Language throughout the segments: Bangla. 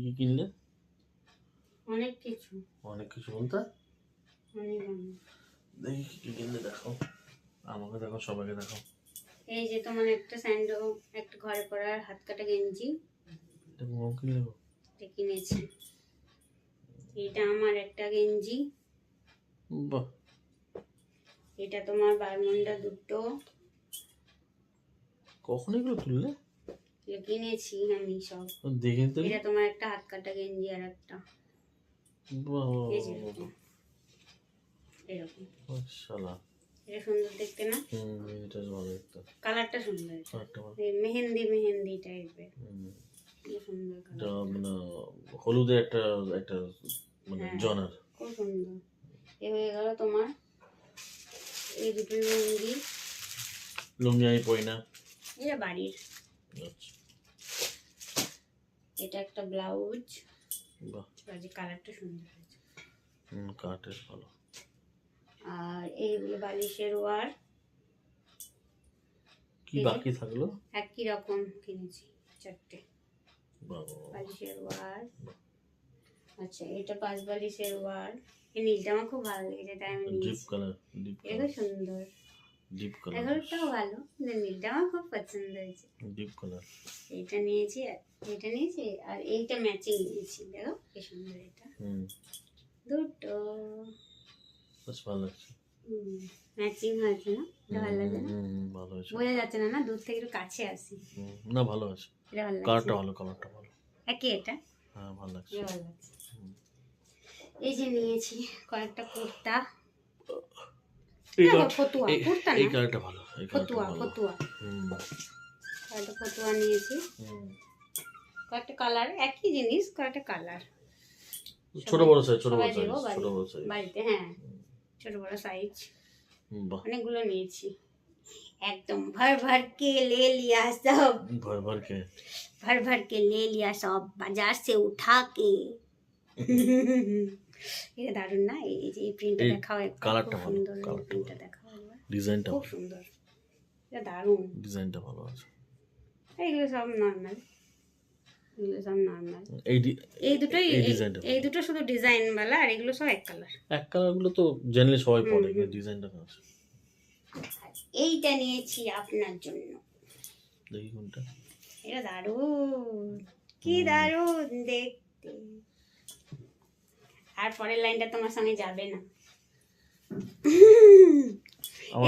কি কিনলে? অনেক কিছু। অনেক কিছু বলতে? অনেক অনেক। দেখি কি কিনলে দেখাও, আমাকে দেখাও, সবাইকে দেখাও। এই যে তোমার একটা স্যান্ডো, একটা ঘরে পরার হাত কাটা গেঞ্জি এটা কম কিনলে গো? এটা কিনেছি। এটা আমার একটা গেঞ্জি। বাহ, এটা তোমার বারমুন্ডা দুটো। কখন এগুলো কিনলে? এগুলো কিনেছি আমি সব। দেখে তো। এটা তোমার একটা হাত কাটা গেঞ্জি আর একটা বাহ, এই যে এরকম। মাশাআল্লাহ। এটা সুন্দর দেখতে না? এটা ভালো একটা। কালারটা সুন্দর, কালারটা ভালো। এই মেহেন্দি মেহেন্দি টাইপের। কি সুন্দর এটা কালার। মানে হলুদের একটা একটা মানে হ্যাঁ, জনার। খুব সুন্দর। এ হয়ে গেল তোমার এই দুটো লুঙ্গি। লুঙ্গি আমি পরি না। এটা বাড়ির। আচ্ছা, এটা একটা ব্লাউজ। বাহ, যে কালারটা সুন্দর হয়েছে। কাটের ভালো। আর এইগুলো বালিশের ওয়ার। কি বাকি থাকলো? একই রকম কিনেছি চারটে বাবা, বালিশের ওয়ার। আচ্ছা, এটা 5 বালিশের ওয়ার। এই নীলটা আমার খুব ভালো লেগেছে, তাই আমি ডিপ নিয়েছি। কালার, ডিপ এটা কালার, খুব সুন্দর। ডিপ কালার, এগুলোটাও ভালো, কিন্তু নীলটা আমার খুব পছন্দ হয়েছে। Deep colour. এইটা নিয়েছি আর এইটা নিয়েছি, আর এইটা ম্যাচিং নিয়েছি। দেখো কি সুন্দর এটা। দুটো বেশ ভালো লাগছে। ম্যাচিং হয়েছে না? এটা ভালো লাগছে না? ভালো হয়েছে। বোঝা যাচ্ছে না, না দূর থেকে একটু কাছে আসি। না ভালো আছে, এটা ভালো লাগছে। কালারটা ভালো, কালারটা ভালো। একই এটা। হ্যাঁ ভালো লাগছে। এটা ভালো লাগছে। এই যে নিয়েছি কয়েকটা কুর্তা। ফতুয়া কুর্তা না, এই কালারটা ভালো, এই কালারটা ফতুয়া ভালো। ফতুয়া। কয়েকটা ফতুয়া নিয়েছি। কয়েকটা কালার, একই জিনিস কয়েকটা কালার। ছোট বড় সাইজ, ছোট বড় সবাই সাইজ, দেবো ছোট বড় সাইজ বাড়িতে। হ্যাঁ, ছোট বড় সাইজ অনেকগুলো নিয়েছি। एकदम भर भर के ले लिया सब, भर भर के ले लिया सब बाजार से उठा के। এটা দারুণ না? এই যে এই প্রিন্টটা দেখাও, কালারটা ভালো, সুন্দর। কালারটা প্রিন্টটা দেখাও, ডিজাইনটা খুব সুন্দর। এটা দারুণ, ডিজাইনটা ভালো আছে। এইগুলো সব নরমাল, এগুলো সব নরমাল। এই দুটোই, এই ডিজাইনটা, এই দুটো শুধু ডিজাইন वाला, আর এগুলো সব এক কালার। এক কালার গুলো তো জেনারেলি সবাই পরে, কিন্তু ডিজাইনটা না আছে। এইটা নিয়েছি আপনার জন্য। দেখি কোনটা। এটা দারুণ, কি দারুণ দেখতে। আর পরের লাইনটা তোমার সঙ্গে যাবে না,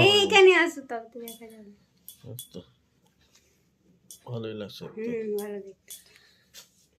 এইখানে আসো তবে তো দেখা যাবে। ভালোই লাগছে। ভালো দেখতে।